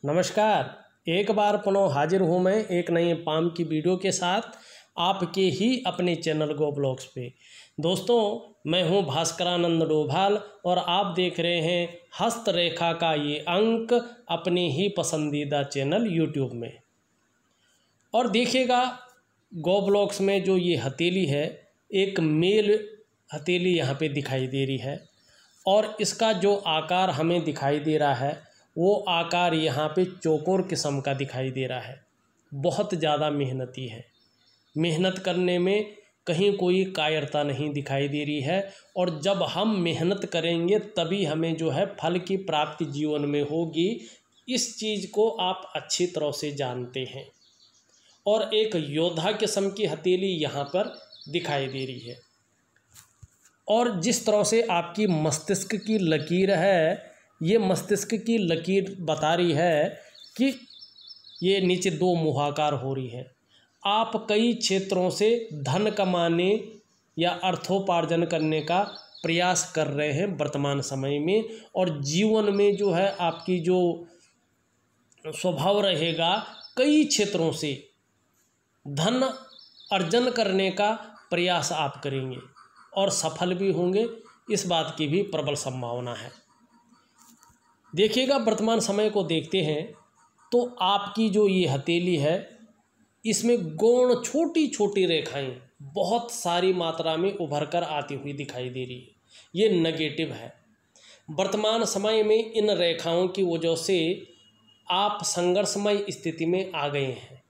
नमस्कार। एक बार पुनः हाजिर हूँ मैं एक नए पाम की वीडियो के साथ आपके ही अपने चैनल गो ब्लॉग्स पे। दोस्तों, मैं हूँ भास्करानंद डोभाल और आप देख रहे हैं हस्तरेखा का ये अंक अपने ही पसंदीदा चैनल यूट्यूब में। और देखिएगा, गो ब्लॉग्स में जो ये हथेली है, एक मेल हथेली यहाँ पे दिखाई दे रही है और इसका जो आकार हमें दिखाई दे रहा है वो आकार यहाँ पे चौकोर किस्म का दिखाई दे रहा है। बहुत ज़्यादा मेहनती है, मेहनत करने में कहीं कोई कायरता नहीं दिखाई दे रही है। और जब हम मेहनत करेंगे तभी हमें जो है फल की प्राप्ति जीवन में होगी। इस चीज़ को आप अच्छी तरह से जानते हैं। और एक योद्धा किस्म की हथेली यहाँ पर दिखाई दे रही है। और जिस तरह से आपकी मस्तिष्क की लकीर है, ये मस्तिष्क की लकीर बता रही है कि ये नीचे दो मुहाकार हो रही है। आप कई क्षेत्रों से धन कमाने या अर्थोपार्जन करने का प्रयास कर रहे हैं वर्तमान समय में। और जीवन में जो है आपकी जो स्वभाव रहेगा, कई क्षेत्रों से धन अर्जन करने का प्रयास आप करेंगे और सफल भी होंगे। इस बात की भी प्रबल संभावना है। देखिएगा, वर्तमान समय को देखते हैं तो आपकी जो ये हथेली है, इसमें गौण छोटी छोटी रेखाएं बहुत सारी मात्रा में उभर कर आती हुई दिखाई दे रही है। ये नेगेटिव है। वर्तमान समय में इन रेखाओं की वजह से आप संघर्षमय स्थिति में आ गए हैं।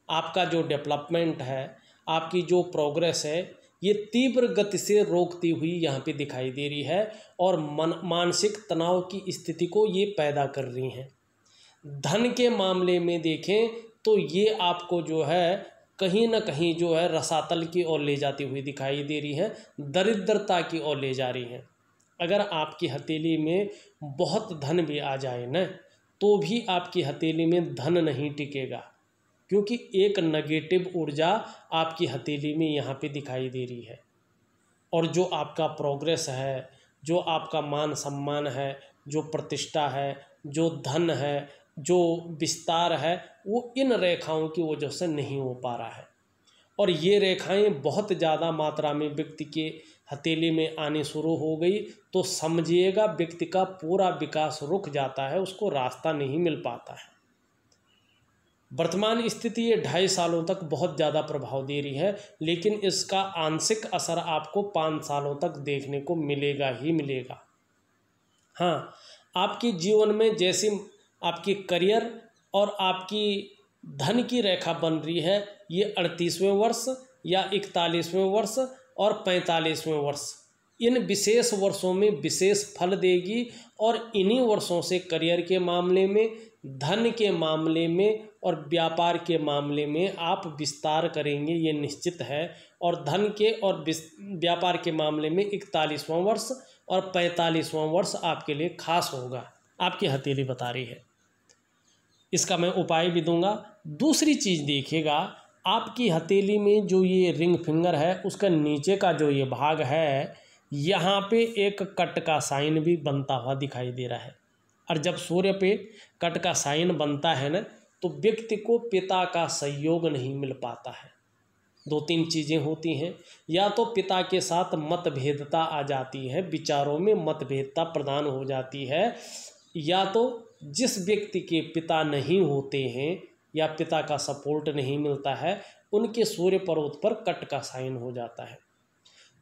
आपका जो डेवलपमेंट है, आपकी जो प्रोग्रेस है, ये तीव्र गति से रोकती हुई यहाँ पे दिखाई दे रही है और मानसिक तनाव की स्थिति को ये पैदा कर रही हैं। धन के मामले में देखें तो ये आपको जो है कहीं ना कहीं जो है रसातल की ओर ले जाती हुई दिखाई दे रही है, दरिद्रता की ओर ले जा रही हैं। अगर आपकी हथेली में बहुत धन भी आ जाए न, तो भी आपकी हथेली में धन नहीं टिकेगा, क्योंकि एक नेगेटिव ऊर्जा आपकी हथेली में यहाँ पे दिखाई दे रही है। और जो आपका प्रोग्रेस है, जो आपका मान सम्मान है, जो प्रतिष्ठा है, जो धन है, जो विस्तार है, वो इन रेखाओं की वजह से नहीं हो पा रहा है। और ये रेखाएं बहुत ज़्यादा मात्रा में व्यक्ति के हथेली में आनी शुरू हो गई तो समझिएगा व्यक्ति का पूरा विकास रुक जाता है, उसको रास्ता नहीं मिल पाता है। वर्तमान स्थिति ये 2.5 सालों तक बहुत ज़्यादा प्रभाव दे रही है, लेकिन इसका आंशिक असर आपको 5 सालों तक देखने को मिलेगा ही मिलेगा। हाँ, आपकी जीवन में जैसी आपकी करियर और आपकी धन की रेखा बन रही है, ये 38वें वर्ष या 41वें वर्ष और 45वें वर्ष, इन विशेष वर्षों में विशेष फल देगी। और इन्हीं वर्षों से करियर के मामले में, धन के मामले में और व्यापार के मामले में आप विस्तार करेंगे, ये निश्चित है। और धन के और व्यापार के मामले में 41वां वर्ष और 45वां वर्ष आपके लिए खास होगा, आपकी हथेली बता रही है। इसका मैं उपाय भी दूंगा। दूसरी चीज़ देखिएगा, आपकी हथेली में जो ये रिंग फिंगर है, उसका नीचे का जो ये भाग है, यहाँ पे एक कट का साइन भी बनता हुआ दिखाई दे रहा है। और जब सूर्य पे कट का साइन बनता है ना, तो व्यक्ति को पिता का सहयोग नहीं मिल पाता है। 2-3 चीज़ें होती हैं। या तो पिता के साथ मतभेदता आ जाती है, विचारों में मतभेदता प्रदान हो जाती है, या तो जिस व्यक्ति के पिता नहीं होते हैं या पिता का सपोर्ट नहीं मिलता है, उनके सूर्य पर्वत पर कट का साइन हो जाता है।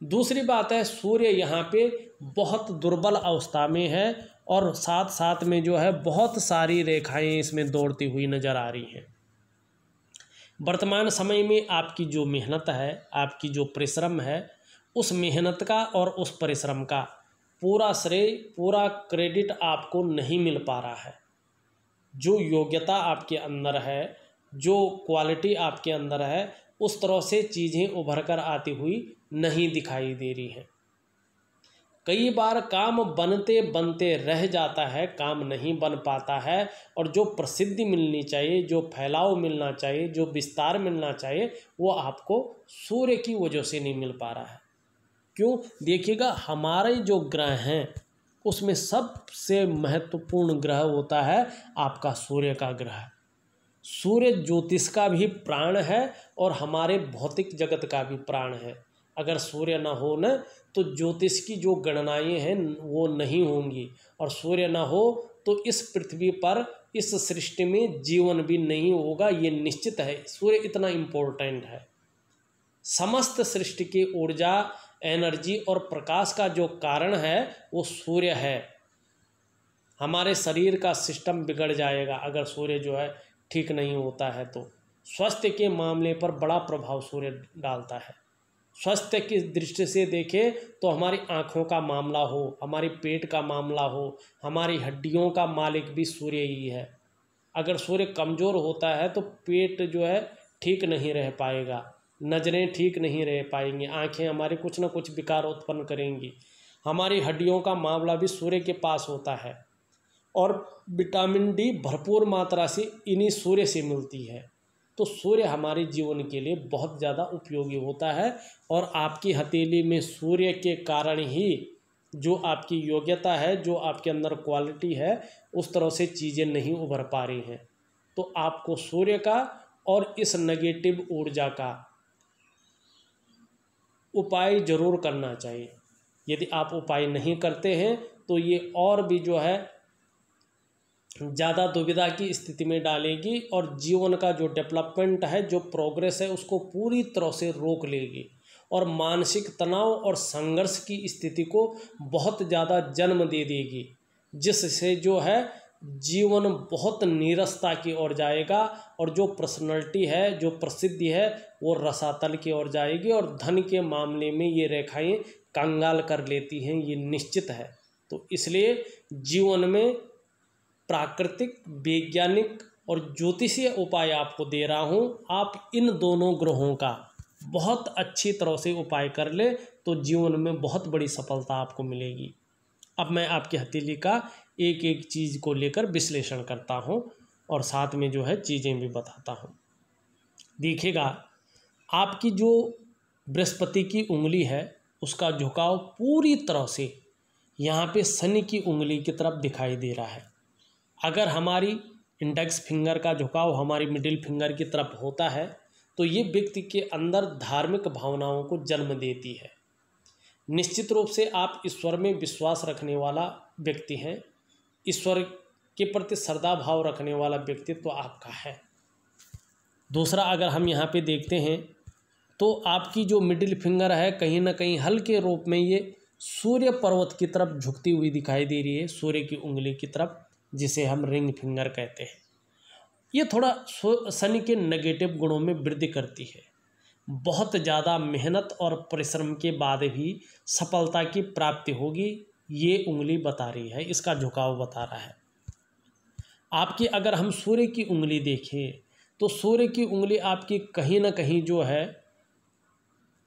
दूसरी बात है, सूर्य यहाँ पे बहुत दुर्बल अवस्था में है और साथ साथ में जो है बहुत सारी रेखाएं इसमें दौड़ती हुई नज़र आ रही हैं। वर्तमान समय में आपकी जो मेहनत है, आपकी जो परिश्रम है, उस मेहनत का और उस परिश्रम का पूरा श्रेय, पूरा क्रेडिट आपको नहीं मिल पा रहा है। जो योग्यता आपके अंदर है, जो क्वालिटी आपके अंदर है, उस तरह से चीज़ें उभर कर आती हुई नहीं दिखाई दे रही हैं। कई बार काम बनते बनते रह जाता है, काम नहीं बन पाता है। और जो प्रसिद्धि मिलनी चाहिए, जो फैलाव मिलना चाहिए, जो विस्तार मिलना चाहिए, वो आपको सूर्य की वजह से नहीं मिल पा रहा है। क्यों? देखिएगा, हमारे जो ग्रह हैं, उसमें सबसे महत्वपूर्ण ग्रह होता है आपका सूर्य का ग्रह। सूर्य ज्योतिष का भी प्राण है और हमारे भौतिक जगत का भी प्राण है। अगर सूर्य न हो न तो ज्योतिष की जो गणनाएं हैं वो नहीं होंगी, और सूर्य न हो तो इस पृथ्वी पर, इस सृष्टि में जीवन भी नहीं होगा, ये निश्चित है। सूर्य इतना इम्पोर्टेंट है। समस्त सृष्टि की ऊर्जा, एनर्जी और प्रकाश का जो कारण है वो सूर्य है। हमारे शरीर का सिस्टम बिगड़ जाएगा अगर सूर्य जो है ठीक नहीं होता है तो। स्वास्थ्य के मामले पर बड़ा प्रभाव सूर्य डालता है। स्वास्थ्य की दृष्टि से देखें तो हमारी आँखों का मामला हो, हमारी पेट का मामला हो, हमारी हड्डियों का मालिक भी सूर्य ही है। अगर सूर्य कमज़ोर होता है तो पेट जो है ठीक नहीं रह पाएगा, नज़रें ठीक नहीं रह पाएंगी, आँखें हमारी कुछ ना कुछ विकार उत्पन्न करेंगी। हमारी हड्डियों का मामला भी सूर्य के पास होता है, और विटामिन डी भरपूर मात्रा से इन्हीं सूर्य से मिलती है। तो सूर्य हमारे जीवन के लिए बहुत ज़्यादा उपयोगी होता है, और आपकी हथेली में सूर्य के कारण ही जो आपकी योग्यता है, जो आपके अंदर क्वालिटी है, उस तरह से चीज़ें नहीं उभर पा रही हैं। तो आपको सूर्य का और इस नेगेटिव ऊर्जा का उपाय ज़रूर करना चाहिए। यदि आप उपाय नहीं करते हैं तो ये और भी जो है ज़्यादा दुविधा की स्थिति में डालेगी, और जीवन का जो डेवलपमेंट है, जो प्रोग्रेस है, उसको पूरी तरह से रोक लेगी, और मानसिक तनाव और संघर्ष की स्थिति को बहुत ज़्यादा जन्म दे देगी, जिससे जो है जीवन बहुत नीरसता की ओर जाएगा, और जो पर्सनैलिटी है, जो प्रसिद्धि है, वो रसातल की ओर जाएगी, और धन के मामले में ये रेखाएं कंगाल कर लेती हैं, ये निश्चित है। तो इसलिए जीवन में प्राकृतिक, वैज्ञानिक और ज्योतिषीय उपाय आपको दे रहा हूँ। आप इन दोनों ग्रहों का बहुत अच्छी तरह से उपाय कर ले तो जीवन में बहुत बड़ी सफलता आपको मिलेगी। अब मैं आपकी हथेली का एक एक चीज़ को लेकर विश्लेषण करता हूँ, और साथ में जो है चीज़ें भी बताता हूँ। देखिएगा, आपकी जो बृहस्पति की उंगली है उसका झुकाव पूरी तरह से यहाँ पे शनि की उंगली की तरफ दिखाई दे रहा है। अगर हमारी इंडेक्स फिंगर का झुकाव हमारी मिडिल फिंगर की तरफ होता है तो ये व्यक्ति के अंदर धार्मिक भावनाओं को जन्म देती है। निश्चित रूप से आप ईश्वर में विश्वास रखने वाला व्यक्ति हैं, ईश्वर के प्रति श्रद्धा भाव रखने वाला व्यक्तित्व आपका है। दूसरा, अगर हम यहाँ पे देखते हैं तो आपकी जो मिडिल फिंगर है कहीं ना कहीं हल्के रूप में ये सूर्य पर्वत की तरफ झुकती हुई दिखाई दे रही है, सूर्य की उंगली की तरफ, जिसे हम रिंग फिंगर कहते हैं। ये थोड़ा शनि के नेगेटिव गुणों में वृद्धि करती है। बहुत ज़्यादा मेहनत और परिश्रम के बाद भी सफलता की प्राप्ति होगी, ये उंगली बता रही है, इसका झुकाव बता रहा है। आपकी अगर हम सूर्य की उंगली देखें तो सूर्य की उंगली आपकी कहीं ना कहीं जो है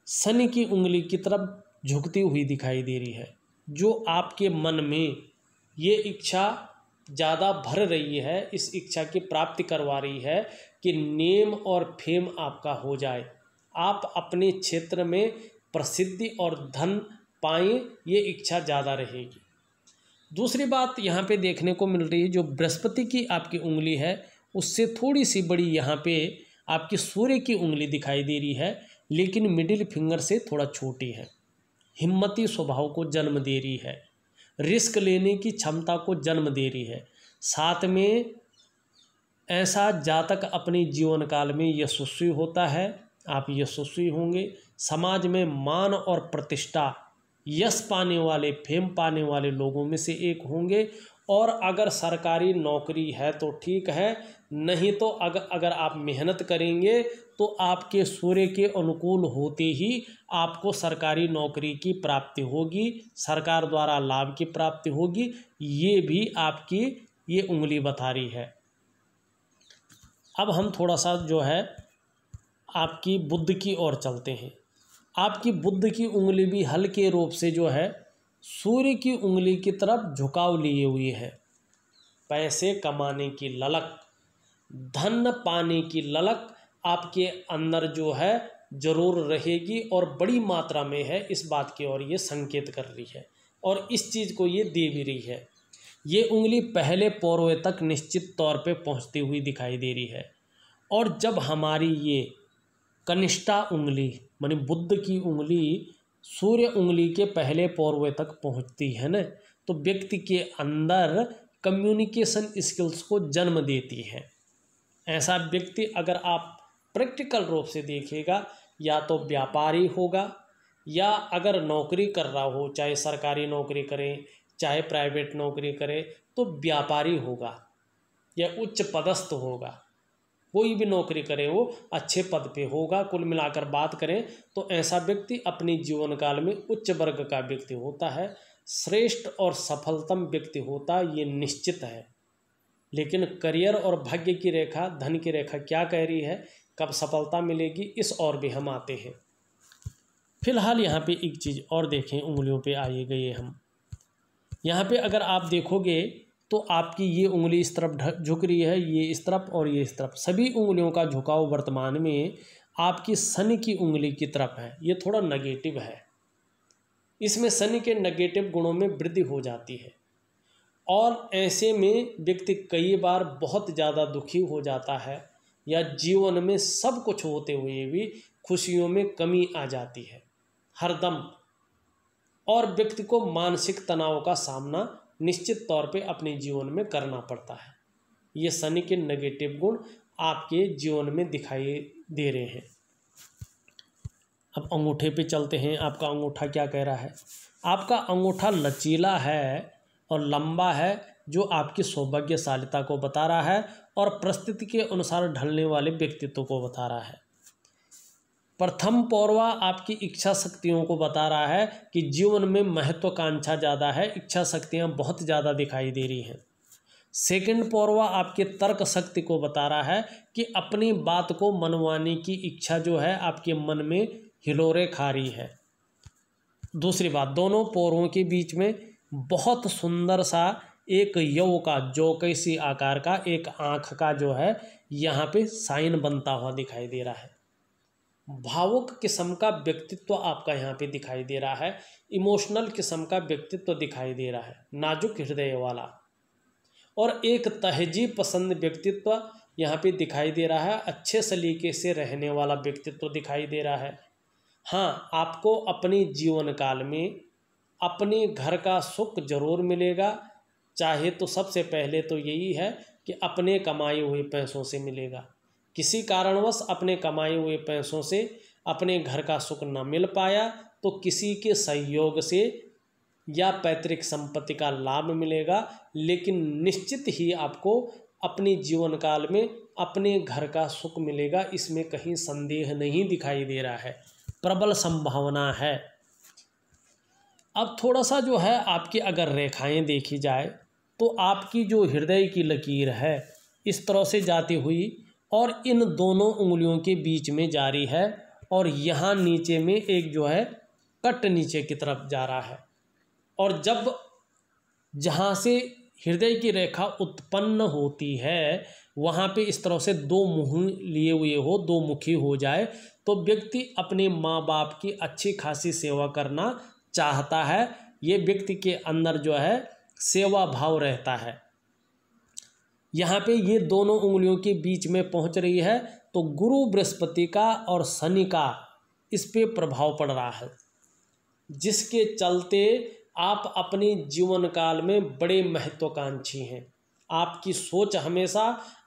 शनि की उंगली की तरफ झुकती हुई दिखाई दे रही है, जो आपके मन में ये इच्छा ज़्यादा भर रही है, इस इच्छा की प्राप्ति करवा रही है कि नेम और फेम आपका हो जाए, आप अपने क्षेत्र में प्रसिद्धि और धन पाएं, ये इच्छा ज़्यादा रहेगी। दूसरी बात यहाँ पे देखने को मिल रही है, जो बृहस्पति की आपकी उंगली है उससे थोड़ी सी बड़ी यहाँ पे आपकी सूर्य की उंगली दिखाई दे रही है, लेकिन मिडिल फिंगर से थोड़ा छोटी है। हिम्मती स्वभाव को जन्म दे रही है, रिस्क लेने की क्षमता को जन्म दे रही है। साथ में ऐसा जातक अपने जीवन काल में यशस्वी होता है, आप यशस्वी होंगे, समाज में मान और प्रतिष्ठा, यश पाने वाले, फेम पाने वाले लोगों में से एक होंगे। और अगर सरकारी नौकरी है तो ठीक है, नहीं तो अगर आप मेहनत करेंगे तो आपके सूर्य के अनुकूल होते ही आपको सरकारी नौकरी की प्राप्ति होगी, सरकार द्वारा लाभ की प्राप्ति होगी। ये भी आपकी ये उंगली बता रही है। अब हम थोड़ा सा जो है आपकी बुध की ओर चलते हैं। आपकी बुध की उंगली भी हल्के रूप से जो है सूर्य की उंगली की तरफ झुकाव लिए हुई है। पैसे कमाने की ललक, धन पाने की ललक आपके अंदर जो है जरूर रहेगी और बड़ी मात्रा में है, इस बात की ओर ये संकेत कर रही है। और इस चीज़ को ये दे भी रही है। ये उंगली पहले पौरवे तक निश्चित तौर पे पहुंचती हुई दिखाई दे रही है। और जब हमारी ये कनिष्ठा उंगली मानी बुद्ध की उंगली सूर्य उंगली के पहले पौरवे तक पहुंचती है ना, तो व्यक्ति के अंदर कम्युनिकेशन स्किल्स को जन्म देती है। ऐसा व्यक्ति अगर आप प्रैक्टिकल रूप से देखिएगा, या तो व्यापारी होगा, या अगर नौकरी कर रहा हो, चाहे सरकारी नौकरी करे चाहे प्राइवेट नौकरी करे, तो व्यापारी होगा या उच्च पदस्थ होगा। कोई भी नौकरी करे वो अच्छे पद पे होगा। कुल मिलाकर बात करें तो ऐसा व्यक्ति अपने जीवन काल में उच्च वर्ग का व्यक्ति होता है, श्रेष्ठ और सफलतम व्यक्ति होता, ये निश्चित है। लेकिन करियर और भाग्य की रेखा, धन की रेखा क्या कह रही है, कब सफलता मिलेगी, इस ओर भी हम आते हैं। फिलहाल यहाँ पे एक चीज़ और देखें, उंगलियों पे आए गए हम। यहाँ पे अगर आप देखोगे तो आपकी ये उंगली इस तरफ झुक रही है, ये इस तरफ और ये इस तरफ। सभी उंगलियों का झुकाव वर्तमान में आपकी शनि की उंगली की तरफ है। ये थोड़ा नेगेटिव है, इसमें शनि के नेगेटिव गुणों में वृद्धि हो जाती है, और ऐसे में व्यक्ति कई बार बहुत ज़्यादा दुखी हो जाता है, या जीवन में सब कुछ होते हुए भी खुशियों में कमी आ जाती है हरदम, और व्यक्ति को मानसिक तनाव का सामना निश्चित तौर पे अपने जीवन में करना पड़ता है। ये शनि के नेगेटिव गुण आपके जीवन में दिखाई दे रहे हैं। अब अंगूठे पे चलते हैं। आपका अंगूठा क्या कह रहा है? आपका अंगूठा लचीला है और लंबा है, जो आपकी सौभाग्यशालिता को बता रहा है और परिस्थिति के अनुसार ढलने वाले व्यक्तित्व को बता रहा है। प्रथम पौरवा आपकी इच्छा शक्तियों को बता रहा है कि जीवन में महत्वाकांक्षा ज़्यादा है, इच्छा शक्तियाँ बहुत ज़्यादा दिखाई दे रही हैं। सेकंड पौरवा आपके तर्क शक्ति को बता रहा है कि अपनी बात को मनवाने की इच्छा जो है आपके मन में हिलोरे खा रही है। दूसरी बात, दोनों पौरवों के बीच में बहुत सुंदर सा एक यव का जौकैसी आकार का एक आँख का जो है यहाँ पे साइन बनता हुआ दिखाई दे रहा है। भावुक किस्म का व्यक्तित्व आपका यहाँ पे दिखाई दे रहा है, इमोशनल किस्म का व्यक्तित्व दिखाई दे रहा है, नाजुक हृदय वाला, और एक तहजीब पसंद व्यक्तित्व यहाँ पे दिखाई दे रहा है, अच्छे सलीके से रहने वाला व्यक्तित्व दिखाई दे रहा है। हाँ, आपको अपने जीवन काल में अपने घर का सुख जरूर मिलेगा, चाहे तो सबसे पहले तो यही है कि अपने कमाए हुए पैसों से मिलेगा। किसी कारणवश अपने कमाए हुए पैसों से अपने घर का सुख न मिल पाया तो किसी के सहयोग से या पैतृक संपत्ति का लाभ मिलेगा, लेकिन निश्चित ही आपको अपने जीवन काल में अपने घर का सुख मिलेगा, इसमें कहीं संदेह नहीं दिखाई दे रहा है, प्रबल संभावना है। अब थोड़ा सा जो है आपकी अगर रेखाएं देखी जाए तो आपकी जो हृदय की लकीर है इस तरह से जाती हुई और इन दोनों उंगलियों के बीच में जारी है, और यहाँ नीचे में एक जो है कट नीचे की तरफ जा रहा है, और जब जहाँ से हृदय की रेखा उत्पन्न होती है वहाँ पे इस तरह से दो मुँह लिए हुए हो, दो मुखी हो जाए, तो व्यक्ति अपने माँ बाप की अच्छी खासी सेवा करना चाहता है। ये व्यक्ति के अंदर जो है सेवा भाव रहता है। यहाँ पे ये दोनों उंगलियों के बीच में पहुँच रही है, तो गुरु बृहस्पति का और शनि का इस पे प्रभाव पड़ रहा है, जिसके चलते आप अपने जीवन काल में बड़े महत्वाकांक्षी हैं। आपकी सोच हमेशा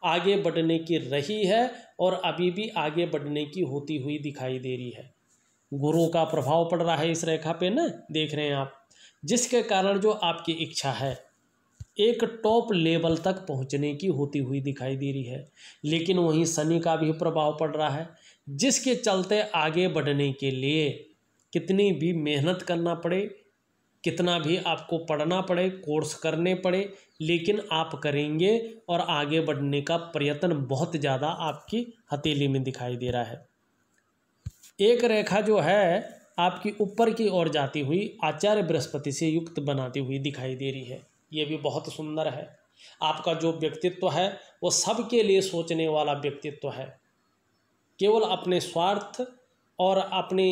आगे बढ़ने की रही है और अभी भी आगे बढ़ने की होती हुई दिखाई दे रही है। गुरु का प्रभाव पड़ रहा है इस रेखा पे ना, देख रहे हैं आप, जिसके कारण जो आपकी इच्छा है एक टॉप लेवल तक पहुंचने की होती हुई दिखाई दे रही है। लेकिन वहीं शनि का भी प्रभाव पड़ रहा है, जिसके चलते आगे बढ़ने के लिए कितनी भी मेहनत करना पड़े, कितना भी आपको पढ़ना पड़े, कोर्स करने पड़े, लेकिन आप करेंगे और आगे बढ़ने का प्रयत्न बहुत ज़्यादा आपकी हथेली में दिखाई दे रहा है। एक रेखा जो है आपकी ऊपर की ओर जाती हुई आचार्य बृहस्पति से युक्त बनाती हुई दिखाई दे रही है। ये भी बहुत सुंदर है। आपका जो व्यक्तित्व है वो सबके लिए सोचने वाला व्यक्तित्व है। केवल अपने स्वार्थ और अपने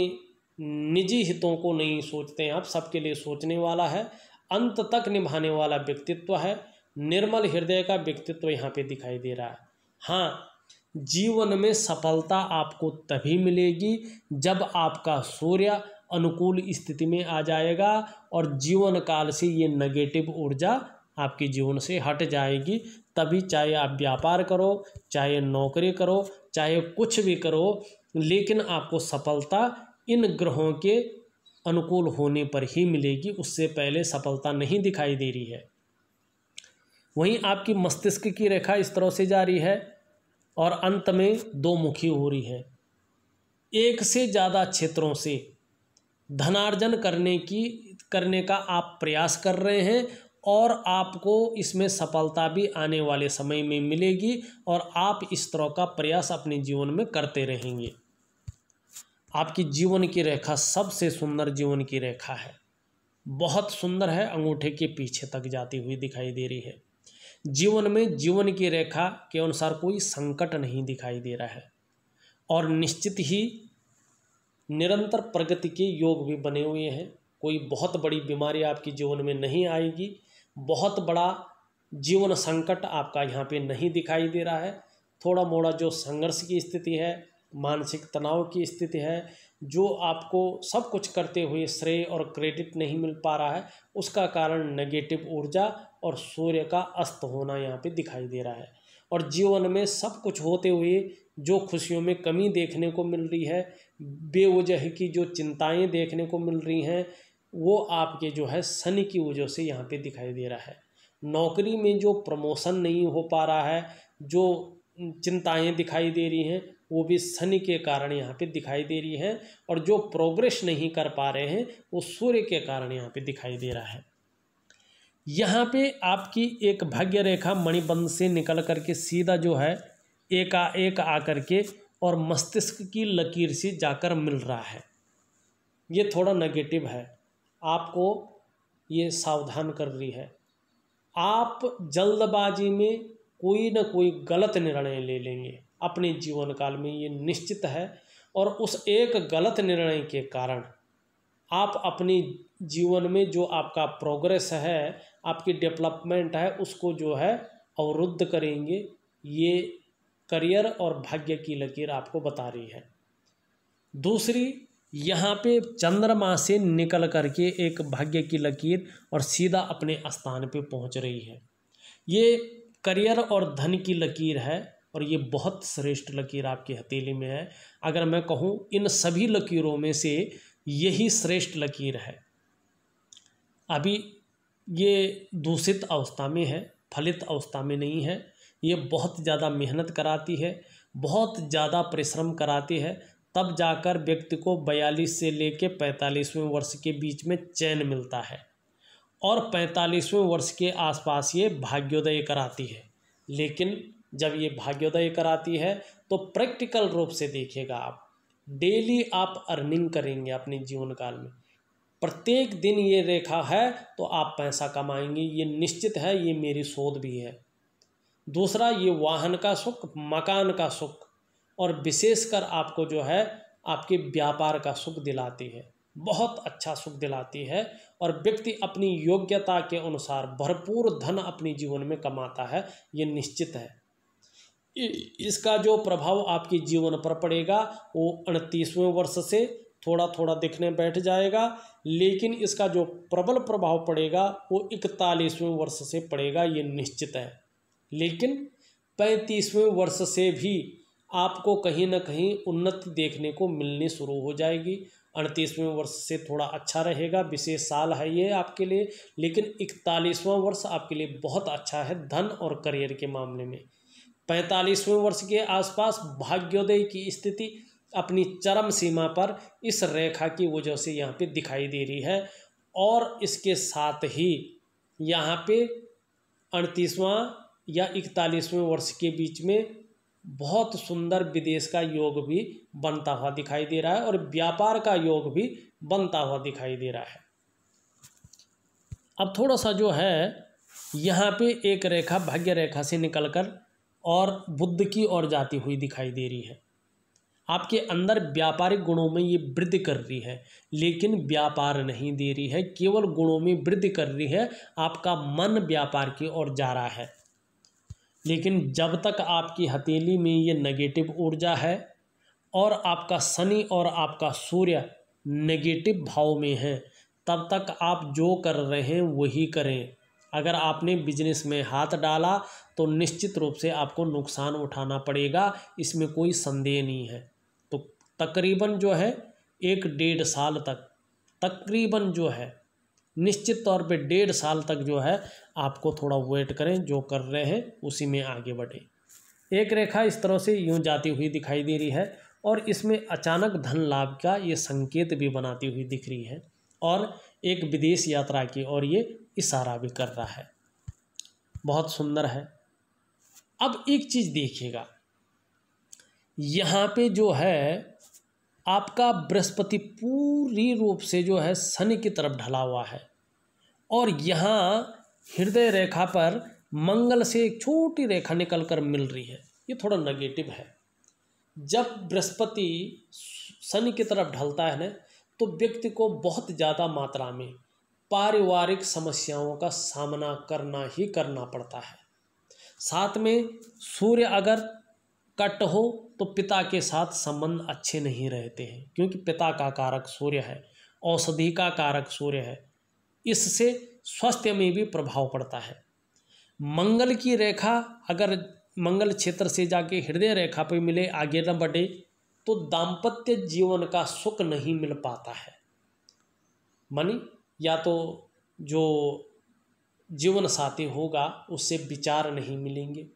निजी हितों को नहीं सोचते हैं आप, सबके लिए सोचने वाला है, अंत तक निभाने वाला व्यक्तित्व है, निर्मल हृदय का व्यक्तित्व यहाँ पे दिखाई दे रहा है। हाँ, जीवन में सफलता आपको तभी मिलेगी जब आपका सूर्य अनुकूल स्थिति में आ जाएगा और जीवन काल से ये नेगेटिव ऊर्जा आपके जीवन से हट जाएगी। तभी चाहे आप व्यापार करो, चाहे नौकरी करो, चाहे कुछ भी करो, लेकिन आपको सफलता इन ग्रहों के अनुकूल होने पर ही मिलेगी, उससे पहले सफलता नहीं दिखाई दे रही है। वहीं आपकी मस्तिष्क की रेखा इस तरह से जा रही है और अंत में दो मुखी हो रही है। एक से ज़्यादा क्षेत्रों से धनार्जन करने का आप प्रयास कर रहे हैं और आपको इसमें सफलता भी आने वाले समय में मिलेगी और आप इस तरह का प्रयास अपने जीवन में करते रहेंगे। आपकी जीवन की रेखा सबसे सुंदर जीवन की रेखा है, बहुत सुंदर है, अंगूठे के पीछे तक जाती हुई दिखाई दे रही है। जीवन में जीवन की रेखा के अनुसार कोई संकट नहीं दिखाई दे रहा है और निश्चित ही निरंतर प्रगति के योग भी बने हुए हैं। कोई बहुत बड़ी बीमारी आपके जीवन में नहीं आएगी, बहुत बड़ा जीवन संकट आपका यहाँ पे नहीं दिखाई दे रहा है। थोड़ा मोड़ा जो संघर्ष की स्थिति है, मानसिक तनाव की स्थिति है, जो आपको सब कुछ करते हुए श्रेय और क्रेडिट नहीं मिल पा रहा है, उसका कारण नेगेटिव ऊर्जा और सूर्य का अस्त होना यहाँ पे दिखाई दे रहा है। और जीवन में सब कुछ होते हुए जो खुशियों में कमी देखने को मिल रही है, बेवजह की जो चिंताएं देखने को मिल रही हैं, वो आपके जो है शनि की वजह से यहाँ पे दिखाई दे रहा है। नौकरी में जो प्रमोशन नहीं हो पा रहा है, जो चिंताएं दिखाई दे रही हैं, वो भी शनि के कारण यहाँ पे दिखाई दे रही हैं। और जो प्रोग्रेस नहीं कर पा रहे हैं, वो सूर्य के कारण यहाँ पे दिखाई दे रहा है। यहाँ पे आपकी एक भाग्य रेखा मणिबंध से निकल करके सीधा जो है एक आकर के और मस्तिष्क की लकीर से जाकर मिल रहा है। ये थोड़ा नेगेटिव है, आपको ये सावधान कर रही है। आप जल्दबाजी में कोई ना कोई गलत निर्णय ले लेंगे अपने जीवन काल में, ये निश्चित है। और उस एक गलत निर्णय के कारण आप अपने जीवन में जो आपका प्रोग्रेस है, आपकी डेवलपमेंट है, उसको जो है अवरुद्ध करेंगे। ये करियर और भाग्य की लकीर आपको बता रही है। दूसरी, यहाँ पे चंद्रमा से निकल करके एक भाग्य की लकीर और सीधा अपने स्थान पे पहुँच रही है। ये करियर और धन की लकीर है और ये बहुत श्रेष्ठ लकीर आपकी हथेली में है। अगर मैं कहूँ इन सभी लकीरों में से यही श्रेष्ठ लकीर है। अभी ये दूषित अवस्था में है, फलित अवस्था में नहीं है। ये बहुत ज़्यादा मेहनत कराती है, बहुत ज़्यादा परिश्रम कराती है, तब जाकर व्यक्ति को 42 से लेके 45वें वर्ष के बीच में चैन मिलता है और 45वें वर्ष के आसपास ये भाग्योदय कराती है। लेकिन जब ये भाग्योदय कराती है तो प्रैक्टिकल रूप से देखिएगा आप, डेली आप अर्निंग करेंगे अपने जीवन काल में, प्रत्येक दिन ये रेखा है तो आप पैसा कमाएंगे, ये निश्चित है, ये मेरी शोध भी है। दूसरा, ये वाहन का सुख, मकान का सुख और विशेषकर आपको जो है आपके व्यापार का सुख दिलाती है, बहुत अच्छा सुख दिलाती है। और व्यक्ति अपनी योग्यता के अनुसार भरपूर धन अपने जीवन में कमाता है, ये निश्चित है। इसका जो प्रभाव आपके जीवन पर पड़ेगा वो 29वें वर्ष से थोड़ा थोड़ा दिखने बैठ जाएगा, लेकिन इसका जो प्रबल प्रभाव पड़ेगा वो 41वें वर्ष से पड़ेगा, ये निश्चित है। लेकिन 35वें वर्ष से भी आपको कहीं ना कहीं उन्नति देखने को मिलनी शुरू हो जाएगी। 38वें वर्ष से थोड़ा अच्छा रहेगा, विशेष साल है ये आपके लिए। लेकिन 41वां वर्ष आपके लिए बहुत अच्छा है धन और करियर के मामले में। 45वें वर्ष के आसपास भाग्योदय की स्थिति अपनी चरम सीमा पर इस रेखा की वजह से यहाँ पे दिखाई दे रही है। और इसके साथ ही यहाँ पे 38वां या 41वें वर्ष के बीच में बहुत सुंदर विदेश का योग भी बनता हुआ दिखाई दे रहा है और व्यापार का योग भी बनता हुआ दिखाई दे रहा है। अब थोड़ा सा जो है यहाँ पे एक रेखा भाग्य रेखा से निकलकर और बुध की ओर जाती हुई दिखाई दे रही है। आपके अंदर व्यापारिक गुणों में ये वृद्धि कर रही है, लेकिन व्यापार नहीं दे रही है, केवल गुणों में वृद्धि कर रही है। आपका मन व्यापार की ओर जा रहा है। लेकिन जब तक आपकी हथेली में ये नेगेटिव ऊर्जा है और आपका शनि और आपका सूर्य नेगेटिव भाव में है, तब तक आप जो कर रहे हैं वही करें। अगर आपने बिजनेस में हाथ डाला तो निश्चित रूप से आपको नुकसान उठाना पड़ेगा, इसमें कोई संदेह नहीं है। तो तकरीबन जो है 1-1.5 साल तक, तकरीबन जो है निश्चित तौर पे 1.5 साल तक जो है आपको थोड़ा वेट करें, जो कर रहे हैं उसी में आगे बढ़े। एक रेखा इस तरह से यूं जाती हुई दिखाई दे रही है और इसमें अचानक धन लाभ का ये संकेत भी बनाती हुई दिख रही है और एक विदेश यात्रा की ओर ये इशारा भी कर रहा है। बहुत सुंदर है। अब एक चीज़ देखिएगा, यहाँ पे जो है आपका बृहस्पति पूरी रूप से जो है शनि की तरफ ढला हुआ है और यहाँ हृदय रेखा पर मंगल से एक छोटी रेखा निकल कर मिल रही है। ये थोड़ा नेगेटिव है। जब बृहस्पति शनि की तरफ ढलता है ना, तो व्यक्ति को बहुत ज़्यादा मात्रा में पारिवारिक समस्याओं का सामना करना ही करना पड़ता है। साथ में सूर्य अगर कट हो तो पिता के साथ संबंध अच्छे नहीं रहते हैं, क्योंकि पिता का कारक सूर्य है, औषधि का कारक सूर्य है। इससे स्वास्थ्य में भी प्रभाव पड़ता है। मंगल की रेखा अगर मंगल क्षेत्र से जाके हृदय रेखा पर मिले, आगे न बढ़े, तो दाम्पत्य जीवन का सुख नहीं मिल पाता है। मानी या तो जो जीवन साथी होगा उससे विचार नहीं मिलेंगे,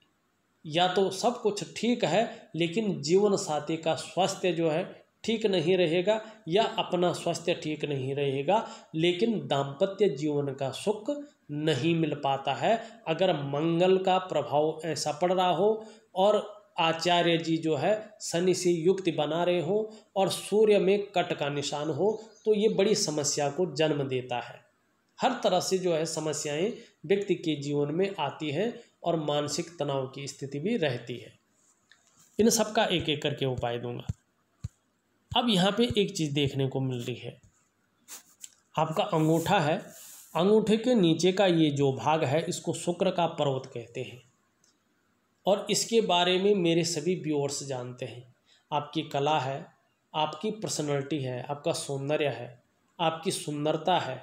या तो सब कुछ ठीक है लेकिन जीवन साथी का स्वास्थ्य जो है ठीक नहीं रहेगा, या अपना स्वास्थ्य ठीक नहीं रहेगा, लेकिन दाम्पत्य जीवन का सुख नहीं मिल पाता है। अगर मंगल का प्रभाव ऐसा पड़ रहा हो और आचार्य जी जो है शनि से युक्ति बना रहे हो और सूर्य में कट का निशान हो, तो ये बड़ी समस्या को जन्म देता है। हर तरह से जो है समस्याएं व्यक्ति के जीवन में आती हैं और मानसिक तनाव की स्थिति भी रहती है। इन सब का एक एक करके उपाय दूंगा। अब यहाँ पे एक चीज़ देखने को मिल रही है, आपका अंगूठा है, अंगूठे के नीचे का ये जो भाग है इसको शुक्र का पर्वत कहते हैं और इसके बारे में मेरे सभी व्यूअर्स जानते हैं। आपकी कला है, आपकी पर्सनैलिटी है, आपका सौंदर्य है, आपकी सुंदरता है,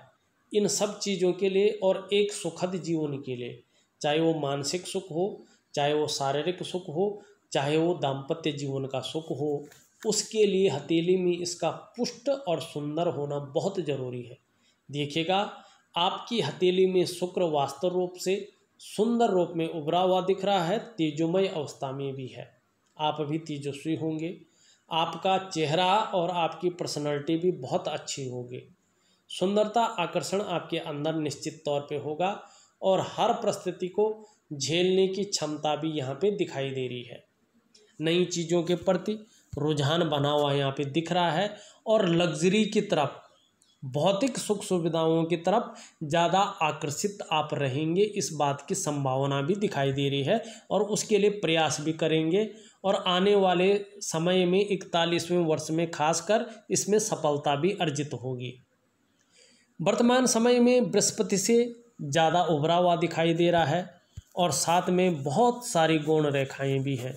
इन सब चीज़ों के लिए और एक सुखद जीवन के लिए, चाहे वो मानसिक सुख हो, चाहे वो शारीरिक सुख हो, चाहे वो दाम्पत्य जीवन का सुख हो, उसके लिए हथेली में इसका पुष्ट और सुंदर होना बहुत ज़रूरी है। देखिएगा, आपकी हथेली में शुक्र वास्तव रूप से सुंदर रूप में उभरा हुआ दिख रहा है, तेजोमय अवस्था में भी है। आप अभी तेजस्वी होंगे, आपका चेहरा और आपकी पर्सनालिटी भी बहुत अच्छी होगी। सुंदरता आकर्षण आपके अंदर निश्चित तौर पे होगा और हर परिस्थिति को झेलने की क्षमता भी यहाँ पे दिखाई दे रही है। नई चीज़ों के प्रति रुझान बना हुआ यहाँ पे दिख रहा है और लग्जरी की तरफ, भौतिक सुख सुविधाओं की तरफ ज़्यादा आकर्षित आप रहेंगे, इस बात की संभावना भी दिखाई दे रही है और उसके लिए प्रयास भी करेंगे और आने वाले समय में 41वें वर्ष में खासकर इसमें सफलता भी अर्जित होगी। वर्तमान समय में बृहस्पति से ज़्यादा उभरा हुआ दिखाई दे रहा है और साथ में बहुत सारी गौण रेखाएं भी हैं।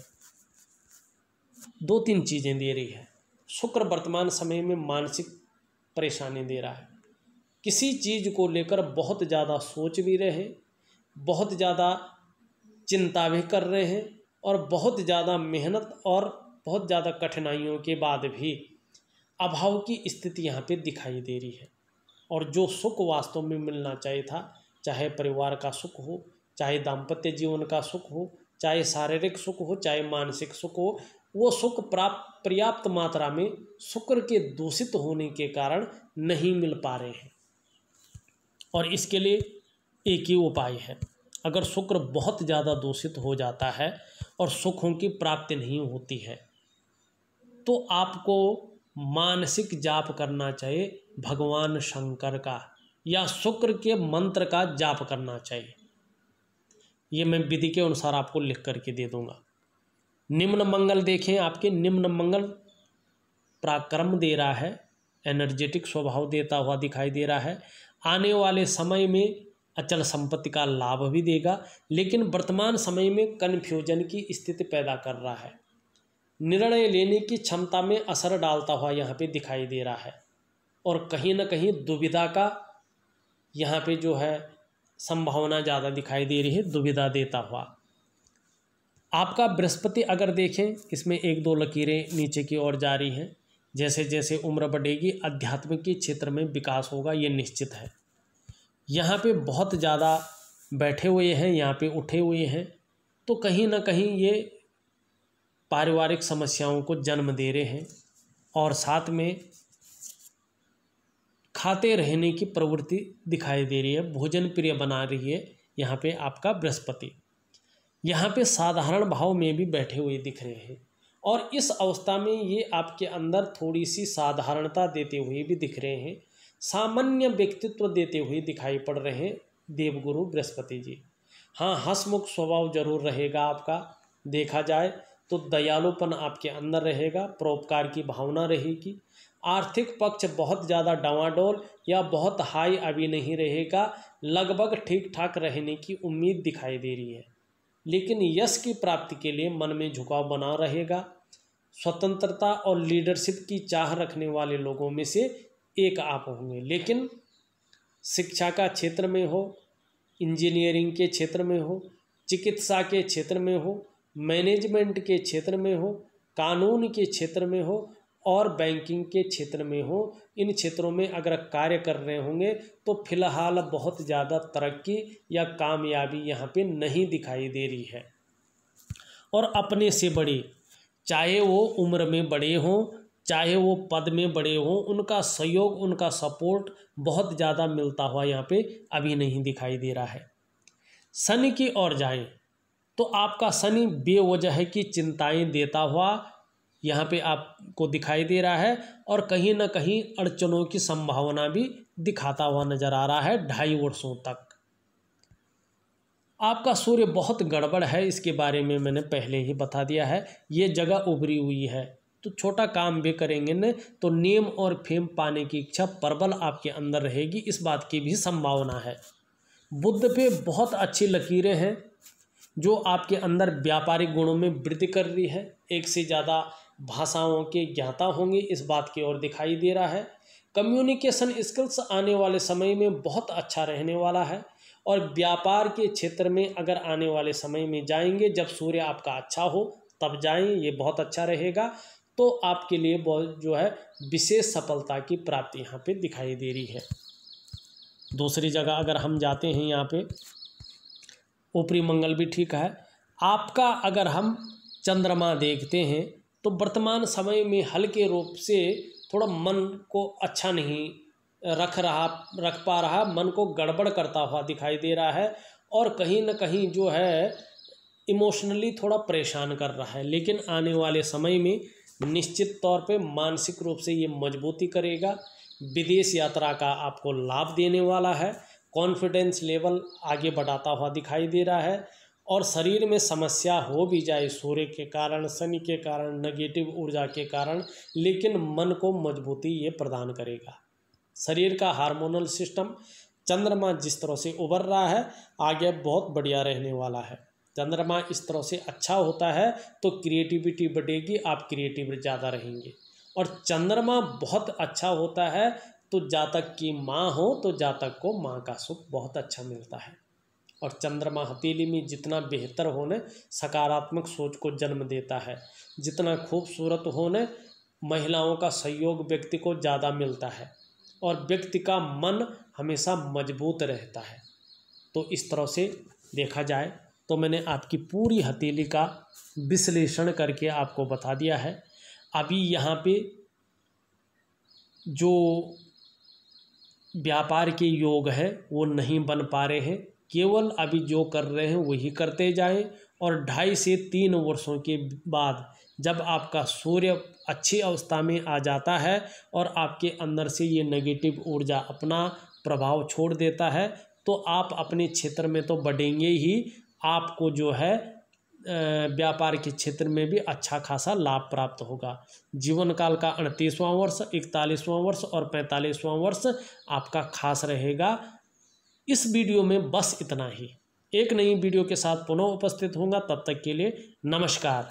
2-3 चीज़ें दे रही है। शुक्र वर्तमान समय में मानसिक परेशानी दे रहा है, किसी चीज़ को लेकर बहुत ज़्यादा सोच भी रहे हैं, बहुत ज़्यादा चिंता भी कर रहे हैं और बहुत ज़्यादा मेहनत और बहुत ज़्यादा कठिनाइयों के बाद भी अभाव की स्थिति यहाँ पे दिखाई दे रही है। और जो सुख वास्तव में मिलना चाहिए था, चाहे परिवार का सुख हो, चाहे दाम्पत्य जीवन का सुख हो, चाहे शारीरिक सुख हो, चाहे मानसिक सुख हो, वो सुख पर्याप्त मात्रा में शुक्र के दूषित होने के कारण नहीं मिल पा रहे हैं। और इसके लिए एक ही उपाय है, अगर शुक्र बहुत ज़्यादा दूषित हो जाता है और सुखों की प्राप्ति नहीं होती है, तो आपको मानसिक जाप करना चाहिए भगवान शंकर का, या शुक्र के मंत्र का जाप करना चाहिए। ये मैं विधि के अनुसार आपको लिख करके दे दूंगा। निम्न मंगल देखें, आपके निम्न मंगल पराक्रम दे रहा है, एनर्जेटिक स्वभाव देता हुआ दिखाई दे रहा है। आने वाले समय में अचल संपत्ति का लाभ भी देगा, लेकिन वर्तमान समय में कन्फ्यूजन की स्थिति पैदा कर रहा है। निर्णय लेने की क्षमता में असर डालता हुआ यहाँ पे दिखाई दे रहा है, और कहीं ना कहीं दुविधा का यहाँ पे जो है संभावना ज़्यादा दिखाई दे रही है, दुविधा देता हुआ। आपका बृहस्पति अगर देखें, इसमें एक दो लकीरें नीचे की ओर जा रही हैं। जैसे जैसे उम्र बढ़ेगी अध्यात्म के क्षेत्र में विकास होगा, ये निश्चित है। यहाँ पे बहुत ज़्यादा बैठे हुए हैं, यहाँ पे उठे हुए हैं, तो कहीं ना कहीं ये पारिवारिक समस्याओं को जन्म दे रहे हैं, और साथ में खाते रहने की प्रवृत्ति दिखाई दे रही है, भोजन प्रिय बना रही है यहाँ पे आपका बृहस्पति। यहाँ पे साधारण भाव में भी बैठे हुए दिख रहे हैं, और इस अवस्था में ये आपके अंदर थोड़ी सी साधारणता देते हुए भी दिख रहे हैं, सामान्य व्यक्तित्व देते हुए दिखाई पड़ रहे हैं देवगुरु बृहस्पति जी। हाँ, हंसमुख स्वभाव जरूर रहेगा आपका, देखा जाए तो दयालुपन आपके अंदर रहेगा, परोपकार की भावना रहेगी। आर्थिक पक्ष बहुत ज़्यादा डावाडोल या बहुत हाई अभी नहीं रहेगा, लगभग ठीक ठाक रहने की उम्मीद दिखाई दे रही है। लेकिन यश की प्राप्ति के लिए मन में झुकाव बना रहेगा। स्वतंत्रता और लीडरशिप की चाह रखने वाले लोगों में से एक आप होंगे, लेकिन शिक्षा का क्षेत्र में हो, इंजीनियरिंग के क्षेत्र में हो, चिकित्सा के क्षेत्र में हो, मैनेजमेंट के क्षेत्र में हो, कानून के क्षेत्र में हो और बैंकिंग के क्षेत्र में हो, इन क्षेत्रों में अगर कार्य कर रहे होंगे तो फिलहाल बहुत ज़्यादा तरक्की या कामयाबी यहाँ पे नहीं दिखाई दे रही है। और अपने से बड़े, चाहे वो उम्र में बड़े हों, चाहे वो पद में बड़े हों, उनका सहयोग, उनका सपोर्ट बहुत ज़्यादा मिलता हुआ यहाँ पे अभी नहीं दिखाई दे रहा है। शनि की ओर जाएं तो आपका शनि बेवजह की चिंताएं देता हुआ यहाँ पे आपको दिखाई दे रहा है, और कहीं ना कहीं अड़चनों की संभावना भी दिखाता हुआ नजर आ रहा है 2.5 वर्षों तक। आपका सूर्य बहुत गड़बड़ है, इसके बारे में मैंने पहले ही बता दिया है। ये जगह उभरी हुई है, तो छोटा काम भी करेंगे न तो नेम और फेम पाने की इच्छा प्रबल आपके अंदर रहेगी, इस बात की भी संभावना है। बुध पे बहुत अच्छी लकीरें हैं जो आपके अंदर व्यापारिक गुणों में वृद्धि कर रही है। एक से ज़्यादा भाषाओं के ज्ञाता होंगे, इस बात की ओर दिखाई दे रहा है। कम्युनिकेशन स्किल्स आने वाले समय में बहुत अच्छा रहने वाला है, और व्यापार के क्षेत्र में अगर आने वाले समय में जाएंगे, जब सूर्य आपका अच्छा हो तब जाएं, ये बहुत अच्छा रहेगा। तो आपके लिए बहुत जो है विशेष सफलता की प्राप्ति यहाँ पे दिखाई दे रही है। दूसरी जगह अगर हम जाते हैं, यहाँ पे ऊपरी मंगल भी ठीक है आपका। अगर हम चंद्रमा देखते हैं तो वर्तमान समय में हल्के रूप से थोड़ा मन को अच्छा नहीं रख पा रहा, मन को गड़बड़ करता हुआ दिखाई दे रहा है, और कहीं ना कहीं जो है इमोशनली थोड़ा परेशान कर रहा है। लेकिन आने वाले समय में निश्चित तौर पे मानसिक रूप से ये मजबूती करेगा। विदेश यात्रा का आपको लाभ देने वाला है। कॉन्फिडेंस लेवल आगे बढ़ाता हुआ दिखाई दे रहा है, और शरीर में समस्या हो भी जाए सूर्य के कारण, शनि के कारण, नेगेटिव ऊर्जा के कारण, लेकिन मन को मजबूती ये प्रदान करेगा। शरीर का हार्मोनल सिस्टम चंद्रमा जिस तरह से उभर रहा है आगे बहुत बढ़िया रहने वाला है। चंद्रमा इस तरह से अच्छा होता है तो क्रिएटिविटी बढ़ेगी, आप क्रिएटिव ज़्यादा रहेंगे। और चंद्रमा बहुत अच्छा होता है तो जातक की माँ हो तो जातक को माँ का सुख बहुत अच्छा मिलता है। और चंद्रमा हथेली में जितना बेहतर होने सकारात्मक सोच को जन्म देता है, जितना खूबसूरत होने महिलाओं का सहयोग व्यक्ति को ज़्यादा मिलता है, और व्यक्ति का मन हमेशा मजबूत रहता है। तो इस तरह से देखा जाए तो मैंने आपकी पूरी हथेली का विश्लेषण करके आपको बता दिया है। अभी यहाँ पे जो व्यापार के योग हैं वो नहीं बन पा रहे हैं, केवल अभी जो कर रहे हैं वही करते जाएं, और 2.5 से 3 वर्षों के बाद जब आपका सूर्य अच्छी अवस्था में आ जाता है और आपके अंदर से ये नेगेटिव ऊर्जा अपना प्रभाव छोड़ देता है, तो आप अपने क्षेत्र में तो बढ़ेंगे ही, आपको जो है व्यापार के क्षेत्र में भी अच्छा खासा लाभ प्राप्त होगा। जीवन काल का 38वां वर्ष, 41वां वर्ष और 45वां वर्ष आपका खास रहेगा। इस वीडियो में बस इतना ही। एक नई वीडियो के साथ पुनः उपस्थित होऊंगा, तब तक के लिए नमस्कार।